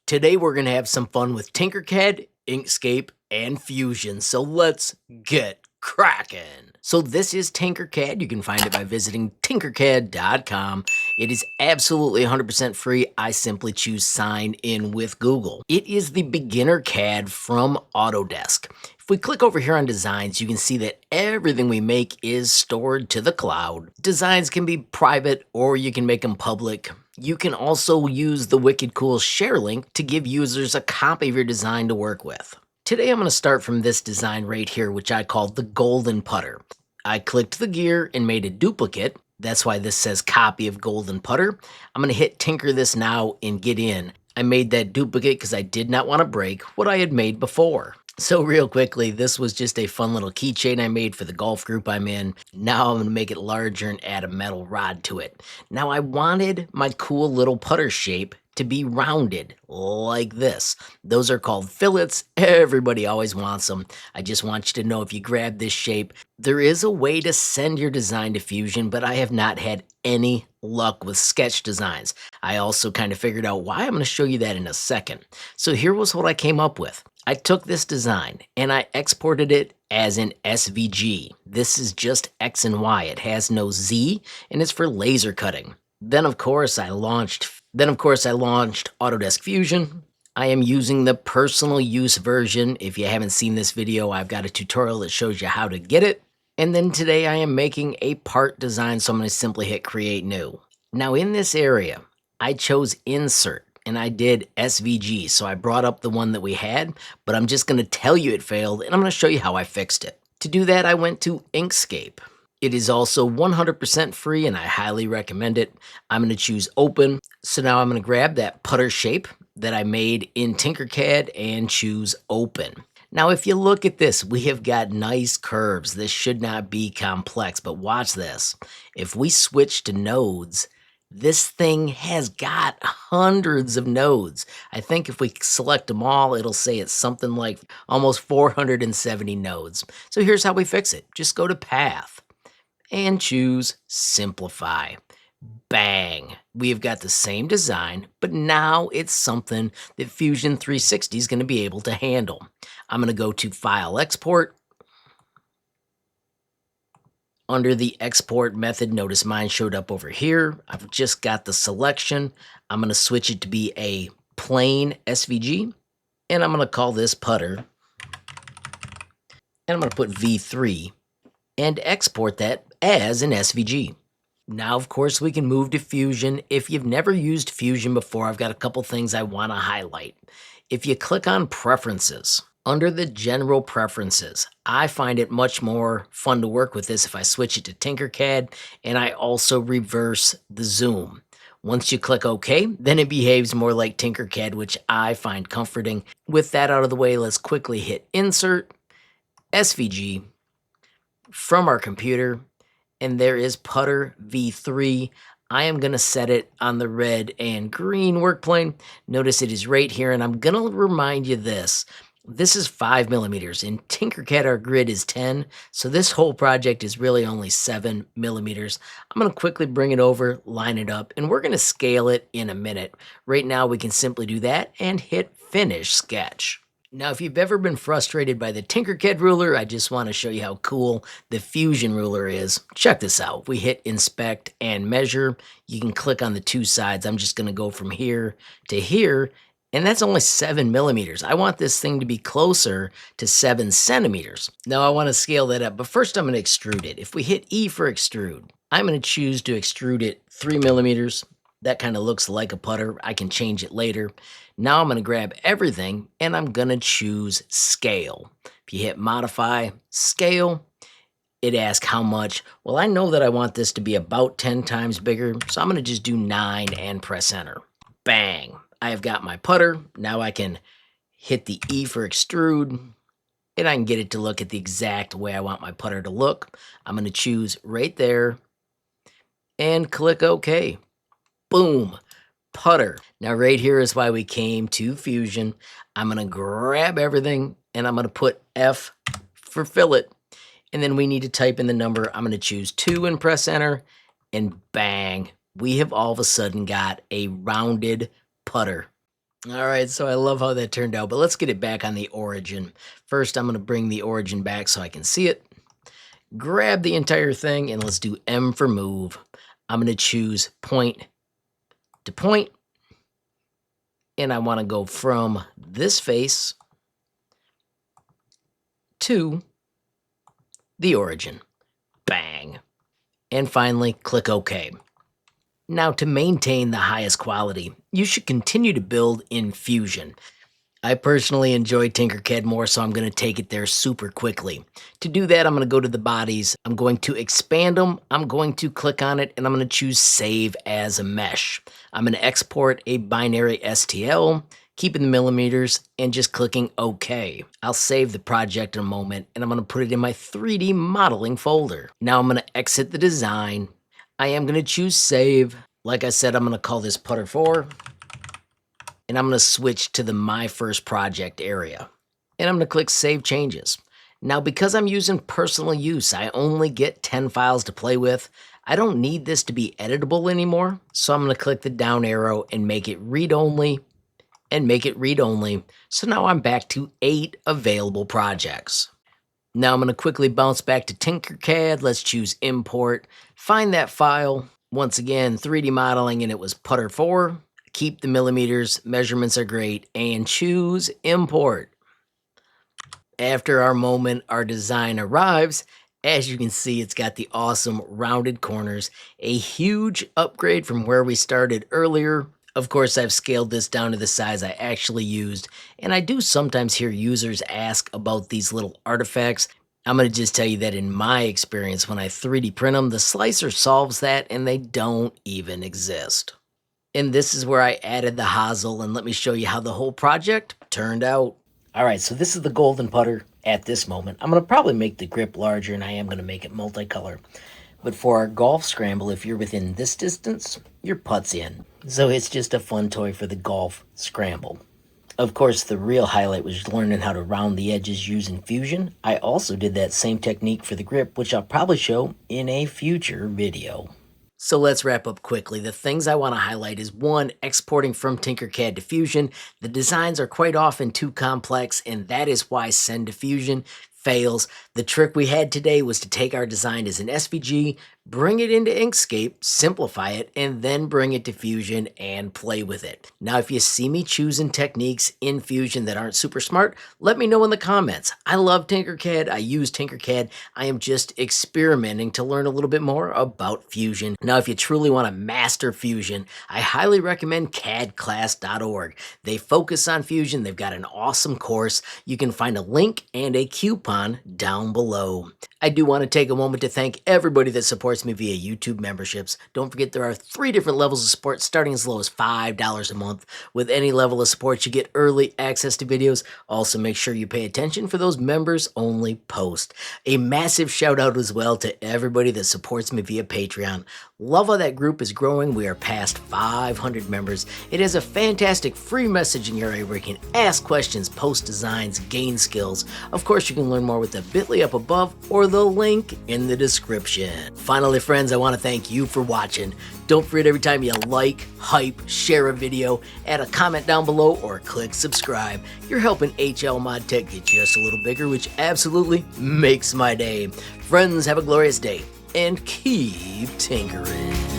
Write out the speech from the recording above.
Today we're going to have some fun with Tinkercad, Inkscape, and Fusion, so let's get cracking. So this is Tinkercad. You can find it by visiting tinkercad.com. It is absolutely 100% free. I simply choose sign in with Google. It is the beginner CAD from Autodesk. If we click over here on designs, you can see that everything we make is stored to the cloud. Designs can be private or you can make them public. You can also use the wicked cool share link to give users a copy of your design to work with. Today I'm going to start from this design right here, which I called the golden putter. I clicked the gear and made a duplicate. That's why this says copy of golden putter. I'm going to hit tinker this now and get in. I made that duplicate because I did not want to break what I had made before. So real quickly, this was just a fun little keychain I made for the golf group I'm in. Now I'm going to make it larger and add a metal rod to it. Now I wanted my cool little putter shape to be rounded like this. Those are called fillets. Everybody always wants them. I just want you to know if you grab this shape, there is a way to send your design to Fusion, but I have not had any luck with sketch designs. I also kind of figured out why. I'm going to show you that in a second. So here was what I came up with. I took this design and I exported it as an SVG. This is just X and Y. It has no Z and it's for laser cutting. Then of course I launched Autodesk Fusion. I am using the personal use version. If you haven't seen this video, I've got a tutorial that shows you how to get it. And then today I am making a part design, so I'm going to simply hit create new. Now in this area, I chose insert. And I did SVG, so I brought up the one that we had, but I'm just going to tell you it failed, and I'm going to show you how I fixed it. To do that, I went to Inkscape. It is also 100% free, and I highly recommend it. I'm going to choose open. So now I'm going to grab that putter shape that I made in Tinkercad and choose open. Now, if you look at this, we have got nice curves. This should not be complex, but watch this. If we switch to nodes, this thing has got hundreds of nodes. I think if we select them all, it'll say it's something like almost 470 nodes. So here's how we fix it. Just go to Path and choose Simplify. Bang! We've got the same design, but now it's something that Fusion 360 is going to be able to handle. I'm going to go to File Export. Under the export method, notice mine showed up over here. I've just got the selection. I'm going to switch it to be a plain SVG, and I'm going to call this putter. And I'm going to put V3 and export that as an SVG. Now, of course, we can move to Fusion. If you've never used Fusion before, I've got a couple things I want to highlight. If you click on Preferences, under the general preferences, I find it much more fun to work with this if I switch it to Tinkercad and I also reverse the zoom. Once you click OK, then it behaves more like Tinkercad, which I find comforting. With that out of the way, let's quickly hit Insert, SVG, from our computer, and there is Putter V3. I am going to set it on the red and green workplane. Notice it is right here, and I'm going to remind you this. This is 5 millimeters. In Tinkercad, our grid is 10, so this whole project is really only 7 millimeters. I'm going to quickly bring it over, line it up, and we're going to scale it in a minute. Right now, we can simply do that and hit Finish Sketch. Now, if you've ever been frustrated by the Tinkercad ruler, I just want to show you how cool the Fusion ruler is. Check this out. We hit Inspect and Measure. You can click on the two sides. I'm just going to go from here to here. And that's only 7 millimeters. I want this thing to be closer to 7 centimeters. Now I want to scale that up, but first I'm going to extrude it. If we hit E for extrude, I'm going to choose to extrude it 3 millimeters. That kind of looks like a putter. I can change it later. Now I'm going to grab everything and I'm going to choose scale. If you hit modify, scale, it asks how much. Well, I know that I want this to be about 10 times bigger, so I'm going to just do 9 and press enter. Bang. I have got my putter. Now I can hit the E for extrude and I can get it to look at the exact way I want my putter to look. I'm going to choose right there and click OK. Boom, putter. Now right here is why we came to Fusion. I'm going to grab everything and I'm going to put F for fillet. And then we need to type in the number. I'm going to choose 2 and press enter and bang. We have all of a sudden got a rounded putter. All right, so I love how that turned out, but let's get it back on the origin. First, I'm going to bring the origin back so I can see it. Grab the entire thing, and let's do M for move. I'm going to choose point to point, and I want to go from this face to the origin. Bang. And finally, click OK. Now, to maintain the highest quality, you should continue to build in Fusion. I personally enjoy Tinkercad more, so I'm going to take it there super quickly. To do that, I'm going to go to the bodies. I'm going to expand them. I'm going to click on it, and I'm going to choose Save as a Mesh. I'm going to export a binary STL, keeping the millimeters, and just clicking OK. I'll save the project in a moment, and I'm going to put it in my 3D modeling folder. Now I'm going to exit the design. I am going to choose Save. Like I said, I'm going to call this Putter 4. And I'm going to switch to the My First Project area. And I'm going to click Save Changes. Now, because I'm using personal use, I only get 10 files to play with. I don't need this to be editable anymore. So I'm going to click the down arrow and make it read-only, and make it read-only. So now I'm back to 8 available projects. Now I'm going to quickly bounce back to Tinkercad. Let's choose Import. Find that file. Once again, 3D modeling, and it was Putter 4. Keep the millimeters, measurements are great, and choose Import. After our moment, our design arrives. As you can see, it's got the awesome rounded corners, a huge upgrade from where we started earlier. Of course, I've scaled this down to the size I actually used, and I do sometimes hear users ask about these little artifacts. I'm going to just tell you that in my experience, when I 3D print them, the slicer solves that, and they don't even exist. And this is where I added the hosel, and let me show you how the whole project turned out. All right, so this is the golden putter at this moment. I'm going to probably make the grip larger, and I am going to make it multicolor. But for our golf scramble, if you're within this distance, your putt's in. So it's just a fun toy for the golf scramble. Of course, the real highlight was learning how to round the edges using Fusion. I also did that same technique for the grip, which I'll probably show in a future video. So let's wrap up quickly. The things I want to highlight is 1, exporting from Tinkercad to Fusion. The designs are quite often too complex, and that is why Send to Fusion fails. The trick we had today was to take our design as an SVG, bring it into Inkscape, simplify it, and then bring it to Fusion and play with it. Now, if you see me choosing techniques in Fusion that aren't super smart, let me know in the comments. I love Tinkercad. I use Tinkercad. I am just experimenting to learn a little bit more about Fusion. Now, if you truly want to master Fusion, I highly recommend cadclass.org. They focus on Fusion. They've got an awesome course. You can find a link and a coupon down below. I do want to take a moment to thank everybody that supports me via YouTube memberships. Don't forget there are 3 different levels of support starting as low as $5 a month. With any level of support, you get early access to videos. Also, make sure you pay attention for those members only posts. A massive shout out as well to everybody that supports me via Patreon. Love how that group is growing. We are past 500 members. It has a fantastic free messaging area where you can ask questions, post designs, gain skills. Of course, you can learn more with the bit.ly up above or the link in the description. Finally, friends, I want to thank you for watching. Don't forget, every time you like, hype, share a video, add a comment down below, or click subscribe. You're helping HLModTech get just a little bigger, which absolutely makes my day. Friends, have a glorious day, and keep tinkering.